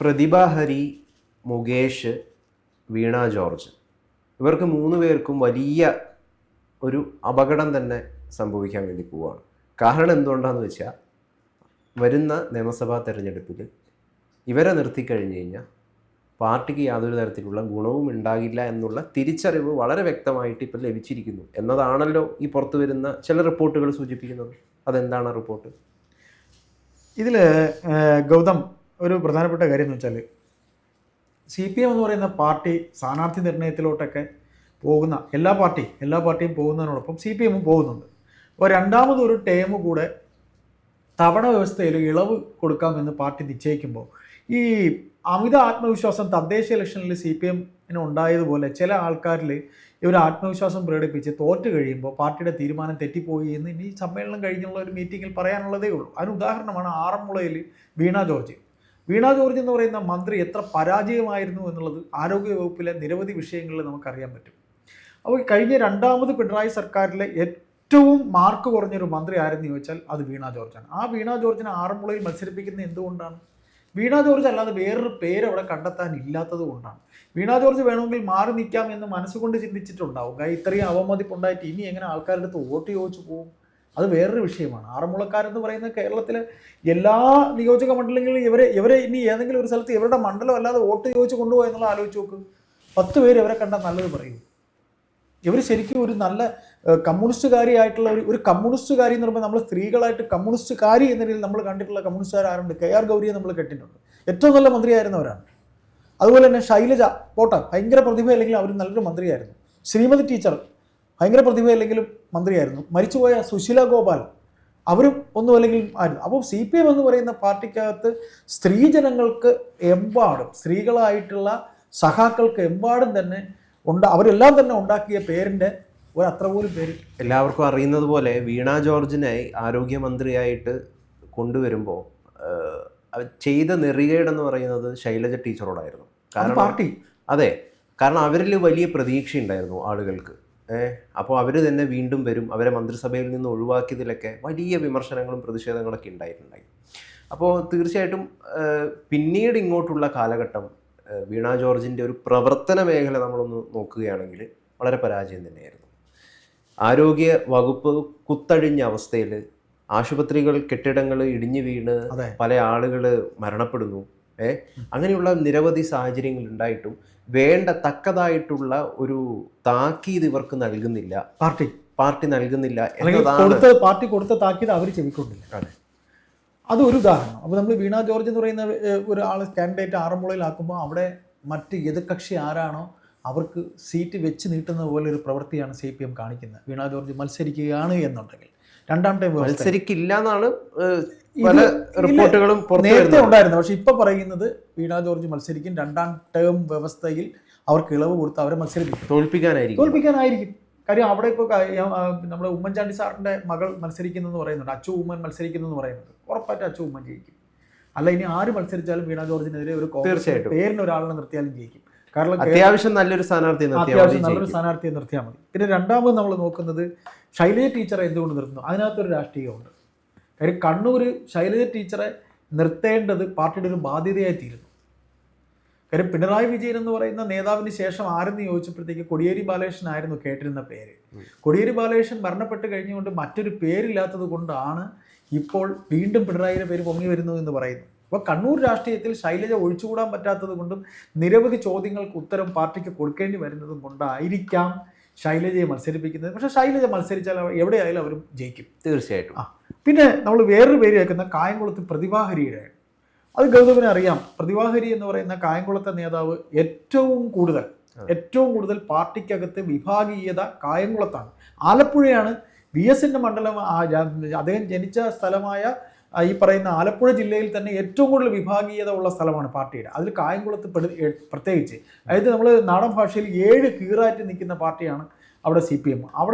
പ്രതിഭ ഹരി, മുകേഷ്, വീണ George, ഇവർക്ക് 3 പേർക്കും വലിയ ഒരു അപകടം തന്നെ സംഭവിക്കാൻ വേണ്ടി പോവുകയാണ്. കാരണം എന്തുകൊണ്ടാണെന്ന് വെച്ചാൽ, വരുന്ന നിയമസഭാ തെരഞ്ഞെടുപ്പിൽ ഇവരെ നിർത്തിക്കഴിഞ്ഞ് കഴിഞ്ഞാൽ പാർട്ടിക്ക് യാതൊരു തരത്തിലുള്ള ഗുണവും ഉണ്ടാകില്ല എന്നുള്ള തിരിച്ചറിവ് വളരെ വ്യക്തമായിട്ട് ഇപ്പോൾ ലഭിച്ചിരിക്കുന്നു എന്നതാണല്ലോ ഈ പുറത്തു വരുന്ന ചില റിപ്പോർട്ടുകൾ സൂചിപ്പിക്കുന്നത്. അതെന്താണ് ആ റിപ്പോർട്ട്? ഇതിൽ ഗൗതം, ഒരു പ്രധാനപ്പെട്ട കാര്യം എന്ന് വെച്ചാൽ, CPM എന്ന് പറയുന്ന പാർട്ടി സ്ഥാനാർത്ഥി നിർണയത്തിലോട്ടൊക്കെ പോകുന്ന എല്ലാ പാർട്ടിയും പോകുന്നതിനോടൊപ്പം CPM പോകുന്നുണ്ട്. അപ്പോൾ രണ്ടാമതൊരു ടേം കൂടെ തവണ വ്യവസ്ഥയിൽ ഇളവ് കൊടുക്കാമെന്ന് പാർട്ടി നിശ്ചയിക്കുമ്പോൾ ഈ അമിത ആത്മവിശ്വാസം തദ്ദേശ ഇലക്ഷനിൽ CPM-ന് ഉണ്ടായതുപോലെ ചില ആൾക്കാരിൽ ഇവർ ആത്മവിശ്വാസം പ്രകടിപ്പിച്ച് തോറ്റു കഴിയുമ്പോൾ പാർട്ടിയുടെ തീരുമാനം തെറ്റിപ്പോയി എന്ന് ഇനി സമ്മേളനം കഴിഞ്ഞുള്ള ഒരു മീറ്റിങ്ങിൽ പറയാനുള്ളതേ ഉള്ളൂ. അതിന് ഉദാഹരണമാണ് ആറന്മുളയിൽ വീണ ജോർജ് എന്ന് പറയുന്ന മന്ത്രി എത്ര പരാജയമായിരുന്നു എന്നുള്ളത് ആരോഗ്യവകുപ്പിലെ നിരവധി വിഷയങ്ങളിൽ നമുക്കറിയാൻ പറ്റും. അപ്പോൾ കഴിഞ്ഞ രണ്ടാമത് പിണറായി സർക്കാരിലെ ഏറ്റവും മാർക്ക് കുറഞ്ഞൊരു മന്ത്രി ആരെന്ന് ചോദിച്ചാൽ അത് വീണ ജോർജാണ്. ആ വീണ ജോർജിനെ ആറന്മുളയിൽ മത്സരിപ്പിക്കുന്നത് എന്തുകൊണ്ടാണ്? വീണ ജോർജ് അല്ലാതെ വേറൊരു പേര് അവിടെ കണ്ടെത്താനില്ലാത്തത് കൊണ്ടാണ്. വീണ ജോർജ് വേണമെങ്കിൽ മാറി നിൽക്കാം എന്ന് മനസ്സുകൊണ്ട് ചിന്തിച്ചിട്ടുണ്ടാവും. ഇത്രയും അവമതിപ്പുണ്ടായിട്ട് ഇനി എങ്ങനെ ആൾക്കാരുടെ അടുത്ത് വോട്ട് ചോദിച്ചു പോകും? അത് വേറൊരു വിഷയമാണ്. ആറന്മുളക്കാരെന്ന് പറയുന്ന കേരളത്തിലെ എല്ലാ നിയോജക മണ്ഡലങ്ങളിലും ഇവരെ ഇനി ഏതെങ്കിലും ഒരു സ്ഥലത്ത് ഇവരുടെ മണ്ഡലം അല്ലാതെ വോട്ട് ചോദിച്ച് കൊണ്ടുപോയി എന്നുള്ള ആലോചിച്ച് നോക്ക്. 10 പേര് ഇവരെ കണ്ടാൽ നല്ലത് പറയും. ഇവർ ശരിക്കും ഒരു നല്ല കമ്മ്യൂണിസ്റ്റുകാരിയായിട്ടുള്ള ഒരു കമ്മ്യൂണിസ്റ്റുകാരി എന്ന് പറയുമ്പോൾ നമ്മൾ സ്ത്രീകളായിട്ട് കമ്മ്യൂണിസ്റ്റുകാരി എന്ന രീതിയിൽ നമ്മൾ കണ്ടിട്ടുള്ള കമ്മ്യൂണിസ്റ്റുകാരുണ്ട്. KR ഗൗരിയെ നമ്മൾ കേട്ടിട്ടുണ്ട്. ഏറ്റവും നല്ല മന്ത്രിയായിരുന്നവരാണ്. അതുപോലെ തന്നെ ശൈലജ പോട്ടെ, ഭയങ്കര പ്രതിഭയല്ലെങ്കിലും അവർ നല്ലൊരു മന്ത്രിയായിരുന്നു. ശ്രീമതി ടീച്ചർ ഭയങ്കര പ്രതിഭയല്ലെങ്കിലും മന്ത്രിയായിരുന്നു. മരിച്ചുപോയ സുശീല ഗോപാൽ അവരും ഒന്നും അല്ലെങ്കിൽ ആയിരുന്നു. അപ്പോൾ CPM എന്ന് പറയുന്ന പാർട്ടിക്കകത്ത് സ്ത്രീജനങ്ങൾക്ക് എമ്പാടും, സ്ത്രീകളായിട്ടുള്ള സഖാക്കൾക്ക് എമ്പാടും തന്നെ അവരെല്ലാം തന്നെ ഉണ്ടാക്കിയ പേരിൻ്റെ ഒരത്ര പോലും പേര് എല്ലാവർക്കും അറിയുന്നത് പോലെ വീണ ജോർജിനെ ആരോഗ്യമന്ത്രിയായിട്ട് കൊണ്ടുവരുമ്പോൾ ചെയ്ത നെറികേടെന്ന് പറയുന്നത് ശൈലജ ടീച്ചറോടായിരുന്നു. കാരണം പാർട്ടി അതെ, കാരണം അവരിൽ വലിയ പ്രതീക്ഷ ഉണ്ടായിരുന്നു ആളുകൾക്ക്. അപ്പോൾ അവർ തന്നെ വീണ്ടും വരും. അവരെ മന്ത്രിസഭയിൽ നിന്ന് ഒഴിവാക്കിയതിലൊക്കെ വലിയ വിമർശനങ്ങളും പ്രതിഷേധങ്ങളൊക്കെ ഉണ്ടായിട്ടുണ്ടായി. അപ്പോൾ തീർച്ചയായിട്ടും പിന്നീട് ഇങ്ങോട്ടുള്ള കാലഘട്ടം വീണ ജോർജിൻ്റെ ഒരു പ്രവർത്തന മേഖല നമ്മളൊന്ന് നോക്കുകയാണെങ്കിൽ വളരെ പരാജയം തന്നെയായിരുന്നു. ആരോഗ്യ വകുപ്പ് കുത്തഴിഞ്ഞ അവസ്ഥയിൽ ആശുപത്രികൾ, കെട്ടിടങ്ങൾ ഇടിഞ്ഞു വീണ് പല ആളുകൾ മരണപ്പെടുന്നു. അങ്ങനെയുള്ള നിരവധി സാഹചര്യങ്ങൾ ഉണ്ടായിട്ടും വേണ്ട തക്കതായിട്ടുള്ള ഒരു താക്കീത് ഇവർക്ക് നൽകുന്നില്ല, പാർട്ടി നൽകുന്നില്ല എന്നതാണ്. പാർട്ടി കൊടുത്ത താക്കീത് അവർ ചെവിക്കൊണ്ടില്ല. അതൊരു ഉദാഹരണം. അപ്പോൾ നമ്മൾ വീണ ജോർജ് എന്ന് പറയുന്ന ഒരാൾ കാൻഡിഡേറ്റ് ആറന്മുളയിലാക്കുമ്പോൾ അവിടെ മറ്റ് എതിർകക്ഷി ആരാണോ അവർക്ക് സീറ്റ് വെച്ച് നീട്ടുന്ന പോലെ ഒരു പ്രവൃത്തിയാണ് CPM കാണിക്കുന്നത്. വീണ ജോർജ് മത്സരിക്കുകയാണ് എന്നുണ്ടെങ്കിൽ രണ്ടാം ടൈം മത്സരിക്കില്ല എന്നാണ് പല റിപ്പോർട്ടുകളും നേരത്തെ ഉണ്ടായിരുന്നത്. പക്ഷെ ഇപ്പൊ പറയുന്നത് വീണ ജോർജ് മത്സരിക്കും. രണ്ടാം ടേം വ്യവസ്ഥയിൽ അവർക്ക് ഇളവ് കൊടുത്ത് അവരെ മത്സരിപ്പിക്കും, തോൽപ്പിക്കാനായിരിക്കും. കാര്യം അവിടെ ഇപ്പോൾ നമ്മുടെ ഉമ്മൻചാണ്ടി സാറിന്റെ മകൾ മത്സരിക്കുന്നെന്ന് പറയുന്നുണ്ട്, അച്ചു ഉമ്മൻ മത്സരിക്കുന്നെന്ന് പറയുന്നുണ്ട്. ഉറപ്പായിട്ട് അച്ചു ഉമ്മൻ ജയിക്കും. അല്ല, ഇനി ആര് മത്സരിച്ചാലും വീണ ജോർജിനെതിരെ ഒരു പേരിന് ഒരാളിനെ നിർത്തിയാലും ജയിക്കും. കാരണം അത്യാവശ്യം നല്ലൊരു സ്ഥാനാർത്ഥിയെ നിർത്തിയാൽ മതി. പിന്നെ രണ്ടാമത് നമ്മൾ നോക്കുന്നത് ശൈലജ ടീച്ചറെ എന്തുകൊണ്ട് നിർത്തുന്നു? അതിനകത്തൊരു രാഷ്ട്രീയമുണ്ട്. കാര്യം കണ്ണൂർ ശൈലജ ടീച്ചറെ നിർത്തേണ്ടത് പാർട്ടിയുടെ ഒരു ബാധ്യതയായി തീരുന്നു. കാര്യം പിണറായി വിജയൻ എന്ന് പറയുന്ന നേതാവിന് ശേഷം ആരെന്ന് ചോദിച്ചപ്പോഴത്തേക്ക് കോടിയേരി ബാലകൃഷ്ണൻ ആയിരുന്നു കേട്ടിരുന്ന പേര്. കോടിയേരി ബാലകൃഷ്ണൻ മരണപ്പെട്ട് കഴിഞ്ഞുകൊണ്ട് മറ്റൊരു പേരില്ലാത്തത് കൊണ്ടാണ് ഇപ്പോൾ വീണ്ടും പിണറായിയുടെ പേര് പൊങ്ങി വരുന്നു എന്ന് പറയുന്നു. അപ്പോൾ കണ്ണൂർ രാഷ്ട്രീയത്തിൽ ശൈലജ ഒഴിച്ചുകൂടാൻ പറ്റാത്തത് കൊണ്ടും നിരവധി ചോദ്യങ്ങൾക്ക് ഉത്തരം പാർട്ടിക്ക് കൊടുക്കേണ്ടി വരുന്നതും കൊണ്ടായിരിക്കാം ശൈലജയെ മത്സരിപ്പിക്കുന്നത്. പക്ഷേ ശൈലജ മത്സരിച്ചാൽ എവിടെയായാലും അവരും ജയിക്കും തീർച്ചയായിട്ടും. പിന്നെ നമ്മൾ വേറൊരു പേര് കേൾക്കുന്ന കായംകുളത്ത് പ്രതിഭ ഹരിയുടെ, അത് ഗൗതമിനെ അറിയാം. പ്രതിഭ ഹരി എന്ന് പറയുന്ന കായംകുളത്തെ നേതാവ് ഏറ്റവും കൂടുതൽ പാർട്ടിക്കകത്ത് വിഭാഗീയത കായംകുളത്താണ്. ആലപ്പുഴയാണ് VS-ന്റെ മണ്ഡലം. അദ്ദേഹം ജനിച്ച സ്ഥലമായ ഈ പറയുന്ന ആലപ്പുഴ ജില്ലയിൽ തന്നെ ഏറ്റവും കൂടുതൽ വിഭാഗീയത ഉള്ള സ്ഥലമാണ് പാർട്ടിയുടെ. അതിൽ കായംകുളത്ത് പ്രത്യേകിച്ച്, അതായത് നമ്മൾ നാടൻ ഭാഷയിൽ 7 കീറാറ്റ് നിൽക്കുന്ന പാർട്ടിയാണ് അവിടെ CPM.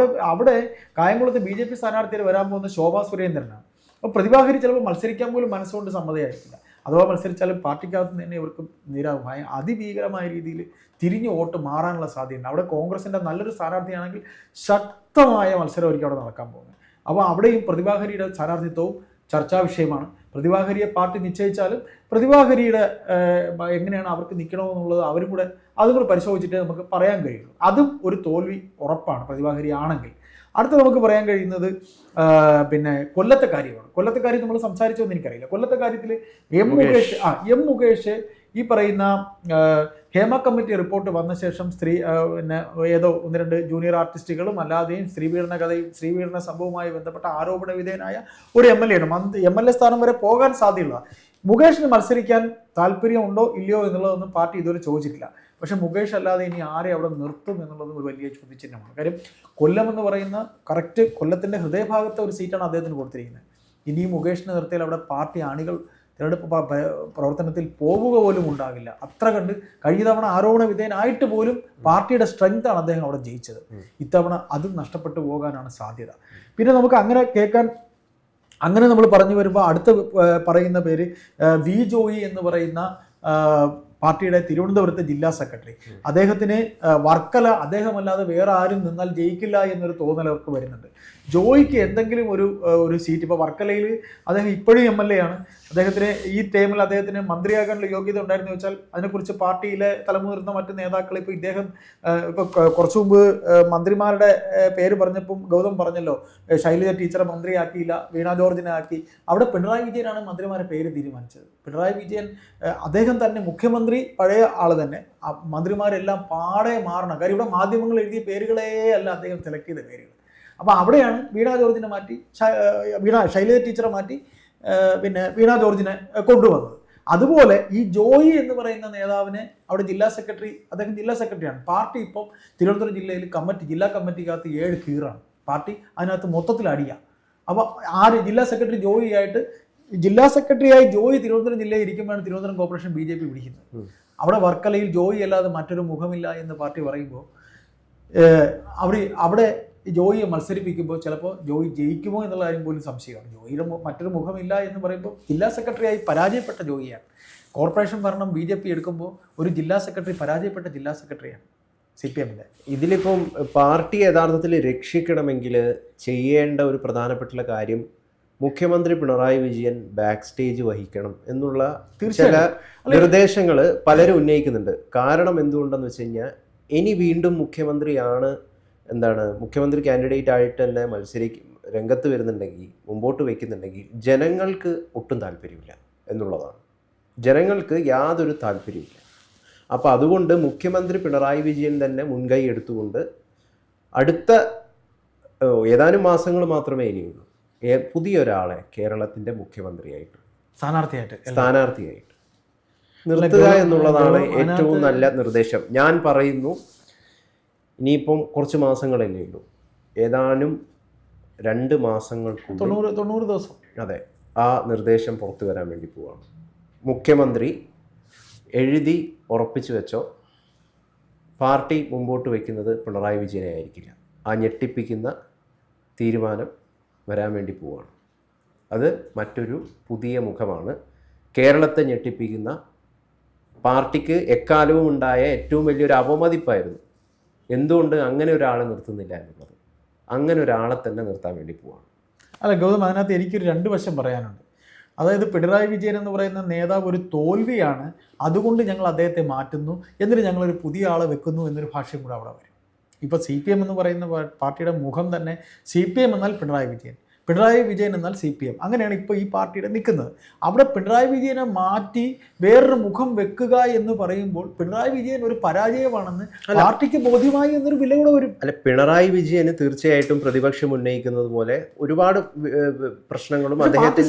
അവിടെ കായംകുളത്ത് BJP സ്ഥാനാർത്ഥിയിൽ വരാൻ പോകുന്ന ശോഭാ സുരേന്ദ്രനാണ്. അപ്പോൾ പ്രതിഭ ഹരി ചിലപ്പോൾ മത്സരിക്കാൻ പോലും മനസ്സുകൊണ്ട് സമ്മതമായിരിക്കില്ല. അഥവാ മത്സരിച്ചാലും പാർട്ടിക്കകത്ത് തന്നെ ഇവർക്ക് അതിഭീകരമായ രീതിയിൽ തിരിഞ്ഞു വോട്ട് മാറാനുള്ള സാധ്യതയുണ്ട്. അവിടെ കോൺഗ്രസിൻ്റെ നല്ലൊരു സ്ഥാനാർത്ഥിയാണെങ്കിൽ ശക്തമായ മത്സരമായിരിക്കും അവിടെ നടക്കാൻ പോകുന്നത്. അപ്പോൾ അവിടെയും പ്രതിഭ ഹരിയുടെ സ്ഥാനാർത്ഥിത്വവും ചർച്ചാ വിഷയമാണ്. പ്രതിഭാഗരിയെ പാർട്ടി നിശ്ചയിച്ചാലും പ്രതിഭാഗരിയുടെ എങ്ങനെയാണ് അവർക്ക് നിൽക്കണമെന്നുള്ളത് അവരും കൂടെ അതും കൂടെ പരിശോധിച്ചിട്ടേ നമുക്ക് പറയാൻ കഴിയുള്ളൂ. അതും ഒരു തോൽവി ഉറപ്പാണ് പ്രതിഭാഗരി ആണെങ്കിൽ. അടുത്ത നമുക്ക് പറയാൻ കഴിയുന്നത് പിന്നെ കൊല്ലത്തെ കാര്യമാണ്. കൊല്ലത്തെ കാര്യം നമ്മൾ സംസാരിച്ചോന്ന് എനിക്കറിയില്ല. കൊല്ലത്തെ കാര്യത്തിൽ എം മുകേഷ് ഈ പറയുന്ന ഹേമ കമ്മിറ്റി റിപ്പോർട്ട് വന്ന ശേഷം പിന്നെ ഏതോ 1-2 ജൂനിയർ ആർട്ടിസ്റ്റുകളും അല്ലാതെയും സ്ത്രീപീഡന സംഭവവുമായി ബന്ധപ്പെട്ട ആരോപണ വിധേയനായ ഒരു MLA ആണ്. MLA സ്ഥാനം വരെ പോകാൻ സാധ്യതയുള്ള മുകേഷിന് മത്സരിക്കാൻ താല്പര്യമുണ്ടോ ഇല്ലയോ എന്നുള്ളതൊന്നും പാർട്ടി ഇതുവരെ ചോദിച്ചിട്ടില്ല. പക്ഷെ മുകേഷ് അല്ലാതെ ഇനി ആരെ അവിടെ നിർത്തും എന്നുള്ളതും ഒരു വലിയ ചോദ്യചിഹ്നമാണ്. കാര്യം കൊല്ലം എന്ന് പറയുന്ന കറക്റ്റ് കൊല്ലത്തിൻ്റെ ഹൃദയഭാഗത്തെ ഒരു സീറ്റാണ് അദ്ദേഹത്തിന് കൊടുത്തിരിക്കുന്നത്. ഇനി മുകേഷിനെ നിർത്തിയാൽ അവിടെ പാർട്ടി അണികൾ തിരഞ്ഞെടുപ്പ് പ്രവർത്തനത്തിൽ പോവുക പോലും ഉണ്ടാകില്ല. അത്ര കണ്ട് കഴിഞ്ഞ തവണ ആരോപണ വിധേയനായിട്ട് പോലും പാർട്ടിയുടെ സ്ട്രെങ്താണ് അദ്ദേഹം അവിടെ ജയിച്ചത്. ഇത്തവണ അതും നഷ്ടപ്പെട്ടു പോകാനാണ് സാധ്യത. പിന്നെ നമുക്ക് അങ്ങനെ നമ്മൾ പറഞ്ഞു വരുമ്പോൾ അടുത്ത പറയുന്ന പേര് വി ജോയി എന്ന് പറയുന്ന പാർട്ടിയുടെ തിരുവനന്തപുരത്തെ ജില്ലാ സെക്രട്ടറി. അദ്ദേഹത്തിന് വർക്കല അദ്ദേഹമല്ലാതെ വേറെ ആരും നിന്നാൽ ജയിക്കില്ല എന്നൊരു തോന്നൽ അവർക്ക് വരുന്നുണ്ട്. ജോയിക്ക് എന്തെങ്കിലും ഒരു സീറ്റ്, ഇപ്പോൾ വർക്കലയിൽ അദ്ദേഹം ഇപ്പോഴും MLA ആണ്. അദ്ദേഹത്തിന് ഈ ടൈമിൽ അദ്ദേഹത്തിന് മന്ത്രിയാകാനുള്ള യോഗ്യത ഉണ്ടായിരുന്നു വെച്ചാൽ അതിനെക്കുറിച്ച് പാർട്ടിയിലെ തലമുതിർന്ന മറ്റ് നേതാക്കൾ ഇപ്പോൾ ഇദ്ദേഹം ഇപ്പോൾ കുറച്ചു മുമ്പ് മന്ത്രിമാരുടെ പേര് പറഞ്ഞപ്പം ഗൗതം പറഞ്ഞല്ലോ, ശൈലജ ടീച്ചറെ മന്ത്രിയാക്കിയില്ല, വീണ ജോർജിനെ ആക്കി. അവിടെ പിണറായി വിജയനാണ് മന്ത്രിമാരുടെ പേര് തീരുമാനിച്ചത്. പിണറായി വിജയൻ അദ്ദേഹം തന്നെ മുഖ്യമന്ത്രി പഴയ ആൾ തന്നെ, മന്ത്രിമാരെല്ലാം പാടെ മാറണം. കാര്യം ഇവിടെ മാധ്യമങ്ങൾ എഴുതിയ പേരുകളേ അല്ല അദ്ദേഹം സെലക്ട് ചെയ്ത പേരുകൾ. അപ്പോൾ അവിടെയാണ് വീണ ജോർജിനെ മാറ്റി ശൈലജ ടീച്ചറെ മാറ്റി പിന്നെ വീണ ജോർജിനെ കൊണ്ടുവന്നത്. അതുപോലെ ഈ ജോയി എന്ന് പറയുന്ന നേതാവിനെ അവിടെ ജില്ലാ സെക്രട്ടറി, അദ്ദേഹം ജില്ലാ സെക്രട്ടറിയാണ്. പാർട്ടി ഇപ്പോൾ തിരുവനന്തപുരം ജില്ലയിൽ ജില്ലാ കമ്മിറ്റിക്കകത്ത് 7 കീറാണ്. പാർട്ടി അതിനകത്ത് മൊത്തത്തിൽ അടിയാണ്. അപ്പോൾ ജില്ലാ സെക്രട്ടറി ജോയി ആയിട്ട് ജില്ലാ സെക്രട്ടറിയായി ജോയി തിരുവനന്തപുരം ജില്ലയിൽ ഇരിക്കുമ്പോഴാണ് തിരുവനന്തപുരം കോർപ്പറേഷൻ BJP പിടിക്കുന്നത്. അവിടെ വർക്കലയിൽ ജോയി അല്ലാതെ മറ്റൊരു മുഖമില്ല എന്ന് പാർട്ടി പറയുമ്പോൾ അവിടെ ജോയിയെ മത്സരിപ്പിക്കുമ്പോൾ ചിലപ്പോൾ ജോയി ജയിക്കുമോ എന്നുള്ള കാര്യം പോലും സംശയമാണ്. ജോയിയുടെ മറ്റൊരു മുഖമില്ല എന്ന് പറയുമ്പോൾ ജില്ലാ സെക്രട്ടറിയായി പരാജയപ്പെട്ട ജോയിയാണ്. കോർപ്പറേഷൻ ഭരണം BJP എടുക്കുമ്പോൾ ഒരു ജില്ലാ സെക്രട്ടറി പരാജയപ്പെട്ട ജില്ലാ സെക്രട്ടറിയാണ് CPMന്റെ. ഇതിലിപ്പം പാർട്ടി യഥാർത്ഥത്തിൽ രക്ഷിക്കണമെങ്കിൽ ചെയ്യേണ്ട ഒരു പ്രധാനപ്പെട്ട കാര്യം മുഖ്യമന്ത്രി പിണറായി വിജയൻ ബാക്ക് സ്റ്റേജ് വഹിക്കണം എന്നുള്ള ചില നിർദ്ദേശങ്ങൾ പലരും ഉന്നയിക്കുന്നുണ്ട്. കാരണം എന്തുകൊണ്ടെന്ന് വെച്ച് കഴിഞ്ഞാൽ ഇനി വീണ്ടും മുഖ്യമന്ത്രി കാൻഡിഡേറ്റ് ആയിട്ട് തന്നെ രംഗത്ത് വരുന്നുണ്ടെങ്കിൽ, മുമ്പോട്ട് വയ്ക്കുന്നുണ്ടെങ്കിൽ ജനങ്ങൾക്ക് ഒട്ടും താല്പര്യമില്ല എന്നുള്ളതാണ്. ജനങ്ങൾക്ക് യാതൊരു താല്പര്യമില്ല. അപ്പോൾ അതുകൊണ്ട് മുഖ്യമന്ത്രി പിണറായി വിജയൻ തന്നെ മുൻകൈ എടുത്തുകൊണ്ട് അടുത്ത ഏതാനും മാസങ്ങൾ മാത്രമേ ഇനിയുള്ളൂ പുതിയൊരാളെ കേരളത്തിൻ്റെ മുഖ്യമന്ത്രിയായിട്ട് സ്ഥാനാർത്ഥിയായിട്ട് നിർത്തുക എന്നുള്ളതാണ് ഏറ്റവും നല്ല നിർദ്ദേശം. ഞാൻ പറയുന്നു, ഇനിയിപ്പം കുറച്ച് മാസങ്ങളല്ലേ ഉള്ളൂ, ഏതാനും 2 മാസങ്ങൾക്കുള്ളിൽ 90 ദിവസം അതെ ആ നിർദ്ദേശം പുറത്തു വരാൻ വേണ്ടി പോവാണ്. മുഖ്യമന്ത്രി എഴുതി ഉറപ്പിച്ചു വെച്ചോ, പാർട്ടി മുമ്പോട്ട് വയ്ക്കുന്നത് പിണറായി വിജയനെ ആയിരിക്കില്ല. ആ ഞെട്ടിപ്പിക്കുന്ന തീരുമാനം വരാൻ വേണ്ടി പോവുകയാണ്. അത് മറ്റൊരു പുതിയ മുഖമാണ്. കേരളത്തെ ഞെട്ടിപ്പിക്കുന്ന, പാർട്ടിക്ക് എക്കാലവും ഉണ്ടായ ഏറ്റവും വലിയൊരു അവമതിപ്പായിരുന്നു എന്തുകൊണ്ട് അങ്ങനെ ഒരാളെ നിർത്തുന്നില്ല എന്നുള്ളത്. അങ്ങനെ ഒരാളെ തന്നെ നിർത്താൻ വേണ്ടി പോവാണ്. അല്ല ഗൗതം, അതിനകത്ത് എനിക്കൊരു 2 വശം പറയാനുണ്ട്. അതായത് പിണറായി വിജയൻ എന്ന് പറയുന്ന നേതാവ് ഒരു തോൽവിയാണ്, അതുകൊണ്ട് ഞങ്ങൾ അദ്ദേഹത്തെ മാറ്റുന്നു, എന്നിട്ട് ഞങ്ങളൊരു പുതിയ ആളെ വെക്കുന്നു എന്നൊരു ഭാഷയും കൂടെ അവിടെ വരും. ഇപ്പോൾ CPM എന്ന് പറയുന്ന പാർട്ടിയുടെ മുഖം തന്നെ CPM എന്നാൽ പിണറായി വിജയൻ എന്നാൽ CPM, അങ്ങനെയാണ് ഇപ്പോൾ ഈ പാർട്ടിയുടെ നിൽക്കുന്നത്. അവിടെ പിണറായി വിജയനെ മാറ്റി വേറൊരു മുഖം വെക്കുക എന്ന് പറയുമ്പോൾ പിണറായി വിജയൻ ഒരു പരാജയമാണെന്ന് പാർട്ടിക്ക് ബോധ്യമായി എന്നൊരു വില കൂടെ വരും. അല്ല, പിണറായി വിജയന് തീർച്ചയായിട്ടും പ്രതിപക്ഷം ഉന്നയിക്കുന്നത് പോലെ ഒരുപാട് പ്രശ്നങ്ങളും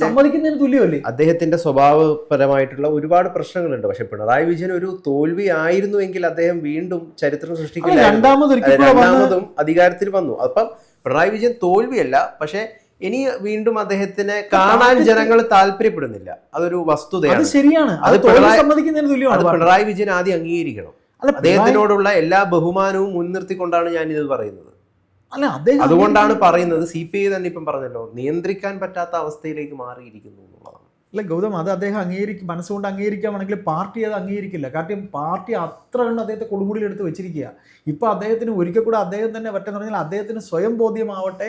സമ്മതിക്കുന്നതിന് തുല്യമല്ലേ, അദ്ദേഹത്തിന്റെ സ്വഭാവപരമായിട്ടുള്ള ഒരുപാട് പ്രശ്നങ്ങളുണ്ട്. പക്ഷെ പിണറായി വിജയൻ ഒരു തോൽവി ആയിരുന്നുവെങ്കിൽ അദ്ദേഹം വീണ്ടും ചരിത്രം സൃഷ്ടിക്കില്ല, രണ്ടാമതും അധികാരത്തിൽ വന്നു. അപ്പം പിണറായി വിജയൻ തോൽവിയല്ല, പക്ഷെ ഇനി വീണ്ടും അദ്ദേഹത്തിനെ കാണാൻ ജനങ്ങൾ താല്പര്യപ്പെടുന്നില്ല. അതൊരു വസ്തുതയാണ്. ശരിയാണ്, അത് പിണറായി വിജയൻ ആദ്യം അംഗീകരിക്കണം. അദ്ദേഹത്തിനോടുള്ള എല്ലാ ബഹുമാനവും മുൻനിർത്തിക്കൊണ്ടാണ് ഞാൻ ഇത് പറയുന്നത്. അതുകൊണ്ടാണ് പറയുന്നത്, CPI തന്നെ ഇപ്പം പറഞ്ഞല്ലോ, നിയന്ത്രിക്കാൻ പറ്റാത്ത അവസ്ഥയിലേക്ക് മാറിയിരിക്കുന്നു എന്നുള്ളതാണ്. അല്ല ഗൗതം, അത് അദ്ദേഹം മനസ്സുകൊണ്ട് അംഗീകരിക്കുകയാണെങ്കിൽ പാർട്ടി അത് അംഗീകരിക്കില്ല. കാരണം പാർട്ടി അത്ര കണ്ട് അദ്ദേഹത്തെ കൊടുമുടിയിലെടുത്ത് വെച്ചിരിക്കുക. ഇപ്പോൾ അദ്ദേഹത്തിന് ഒരിക്കൽ കൂടെ അദ്ദേഹം തന്നെ പറ്റുന്ന പറഞ്ഞാൽ അദ്ദേഹത്തിന് സ്വയം ബോധ്യമാവട്ടെ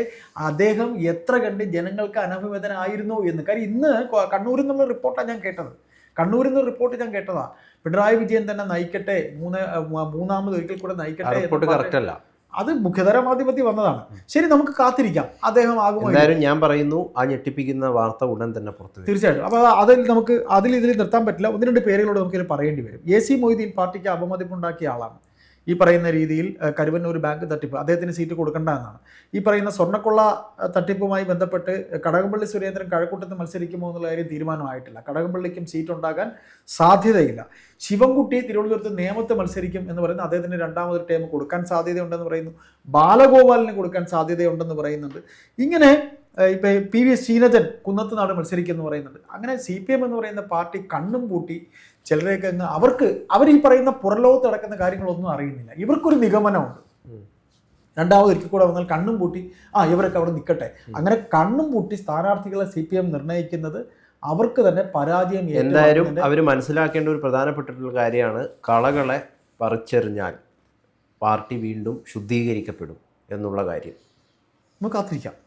അദ്ദേഹം എത്ര കണ്ട് ജനങ്ങൾക്ക് അനഭിമതനായിരുന്നു എന്ന്. കാര്യം ഇന്ന് കണ്ണൂരിൽ നിന്നുള്ള റിപ്പോർട്ടാണ് ഞാൻ കേട്ടത്. കണ്ണൂരിൽ നിന്ന് റിപ്പോർട്ട് ഞാൻ കേട്ടതാ. പിണറായി വിജയൻ തന്നെ നയിക്കട്ടെ, മൂന്നാമത് ഒരിക്കൽ കൂടെ നയിക്കട്ടെ. അത് മുഖ്യധാര മാധ്യമത്തിൽ വന്നതാണ്. ശരി, നമുക്ക് കാത്തിരിക്കാം അദ്ദേഹം ആകുമോ. എന്തായാലും ഞാൻ പറയുന്നു, ആ ഞെട്ടിപ്പിക്കുന്ന വാർത്ത ഉടൻ തന്നെ പുറത്തു. തീർച്ചയായിട്ടും. അപ്പോൾ അതിൽ ഇതിൽ നിർത്താൻ പറ്റില്ല. 1-2 പേരുകളോട് നമുക്കിത് പറയേണ്ടി വരും. AC മൊയ്തീൻ പാർട്ടിക്ക് അപമതിപ്പുണ്ടാക്കിയ ആളാണ്. ഈ പറയുന്ന രീതിയിൽ കരുവന്നൂർ ബാങ്ക് തട്ടിപ്പ്, അദ്ദേഹത്തിന് സീറ്റ് കൊടുക്കേണ്ട എന്നാണ്. ഈ പറയുന്ന സ്വർണ്ണക്കൊള്ള തട്ടിപ്പുമായി ബന്ധപ്പെട്ട് കടകംപള്ളി സുരേന്ദ്രൻ കഴക്കൂട്ടത്ത് മത്സരിക്കുമോ എന്നുള്ള കാര്യം തീരുമാനമായിട്ടില്ല. കടകംപള്ളിക്കും സീറ്റ് ഉണ്ടാകാൻ സാധ്യതയില്ല. ശിവൻകുട്ടി തിരുവനന്തപുരത്ത് നേമത്ത് മത്സരിക്കും എന്ന് പറയുന്നു. അദ്ദേഹത്തിന് 2ാമതൊരു ടേം കൊടുക്കാൻ സാധ്യതയുണ്ടെന്ന് പറയുന്നു. ബാലഗോപാലിന് കൊടുക്കാൻ സാധ്യതയുണ്ടെന്ന് പറയുന്നുണ്ട്. ഇങ്ങനെ ഇപ്പം PV ശ്രീനഥൻ കുന്നത്തുനാട് മത്സരിക്കുമെന്ന് പറയുന്നുണ്ട്. അങ്ങനെ CPM എന്ന് പറയുന്ന പാർട്ടി കണ്ണും പൂട്ടി ചിലരെയൊക്കെ അവർ ഈ പറയുന്ന പുറലോകത്ത് നടക്കുന്ന കാര്യങ്ങളൊന്നും അറിയുന്നില്ല. ഇവർക്കൊരു നിഗമനമുണ്ട്, 2ാമത് ഒരിക്കൽ കൂടെ വന്നാൽ കണ്ണും പൂട്ടി ഇവരൊക്കെ അവിടെ നിൽക്കട്ടെ. അങ്ങനെ കണ്ണും പൂട്ടി സ്ഥാനാർത്ഥികളെ CPM നിർണ്ണയിക്കുന്നത് അവർക്ക് തന്നെ പരാജയം. എന്തായാലും അവർ മനസ്സിലാക്കേണ്ട ഒരു പ്രധാനപ്പെട്ടിട്ടുള്ള കാര്യമാണ്, കളകളെ പറിച്ചെറിഞ്ഞാൽ പാർട്ടി വീണ്ടും ശുദ്ധീകരിക്കപ്പെടും എന്നുള്ള കാര്യം. നമുക്ക് കാത്തിരിക്കാം.